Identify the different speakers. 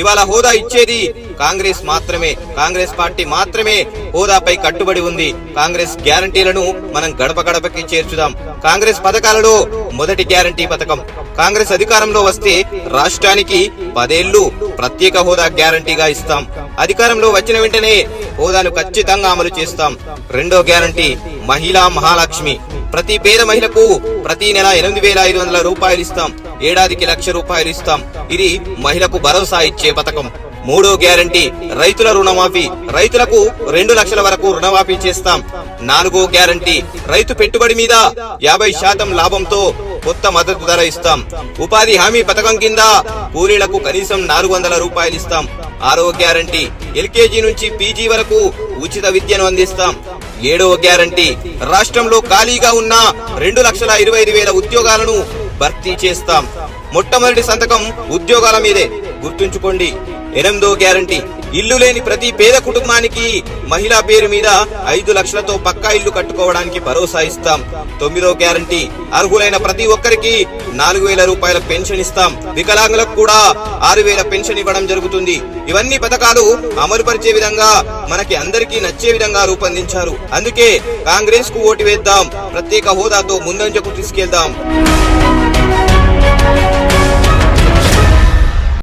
Speaker 1: ఇవాళ హోదా ఇచ్చేది కాంగ్రెస్ మాత్రమే. కాంగ్రెస్ పార్టీ మాత్రమే హోదాపై కట్టుబడి ఉంది. కాంగ్రెస్ గ్యారంటీలను మనం గడప గడపకి చేర్చుదాం. కాంగ్రెస్ పథకాలలో మొదటి గ్యారంటీ పథకం. కాంగ్రెస్ అధికారంలో వస్తే రాష్ట్రానికి 10 ఏళ్లు ప్రత్యేక హోదా గ్యారంటీగా ఇస్తాం. అధికారంలో వచ్చిన వెంటనే హోదాను ఖచ్చితంగా అమలు చేస్తాం. రెండో గ్యారంటీ మహిళా మహాలక్ష్మి. ప్రతి పేద మహిళకు ప్రతి నెల 8,500 రూపాయలు ఇస్తాం. ఏడాదికి 1,00,000 రూపాయలు ఇస్తాం. ఇది మహిళకు భరోసా ఇచ్చే పథకం. మూడో గ్యారంటీ రైతుల రుణమాఫీ. రైతులకు 2 లక్షల వరకు రుణమాఫీ చేస్తాం. నాలుగో గ్యారంటీ రైతు పెట్టుబడి మీద 50% లాభంతో కొత్త మద్దతు ధర ఇస్తాం. ఉపాధి హామీ పథకం కింద కూలీలకు కనీసం 400 రూపాయలు ఇస్తాం. ఆరో గ్యారంటీ ఎల్కేజీ నుంచి పీజీ వరకు ఉచిత విద్యను అందిస్తాం. ఏడో గ్యారంటీ రాష్ట్రంలో ఖాళీగా ఉన్న 2,25,000 ఉద్యోగాలను భర్తీ చేస్తాం. మొట్టమొదటి సంతకం ఉద్యోగాల మీదే, గుర్తుంచుకోండి. ఎనిమిదో గ్యారంటీ ఇల్లు లేని ప్రతి పేద కుటుంబానికి మహిళా పేరు మీద 5 లక్షలతో పక్కా ఇల్లు కట్టుకోవడానికి భరోసా ఇస్తాం. తొమ్మిదో గ్యారంటీ అర్హులైన ప్రతి ఒక్కరికి 4,000 రూపాయల పెన్షన్ ఇస్తాం. వికలాంగులకు కూడా 6,000 పెన్షన్ ఇవ్వడం జరుగుతుంది. ఇవన్నీ పథకాలు అమలు పరిచే విధంగా మనకి అందరికీ నచ్చే విధంగా రూపొందించారు. అందుకే కాంగ్రెస్ కు ఓటు వేద్దాం. ప్రత్యేక హోదాతో ముందంజకు తీసుకెళ్దాం.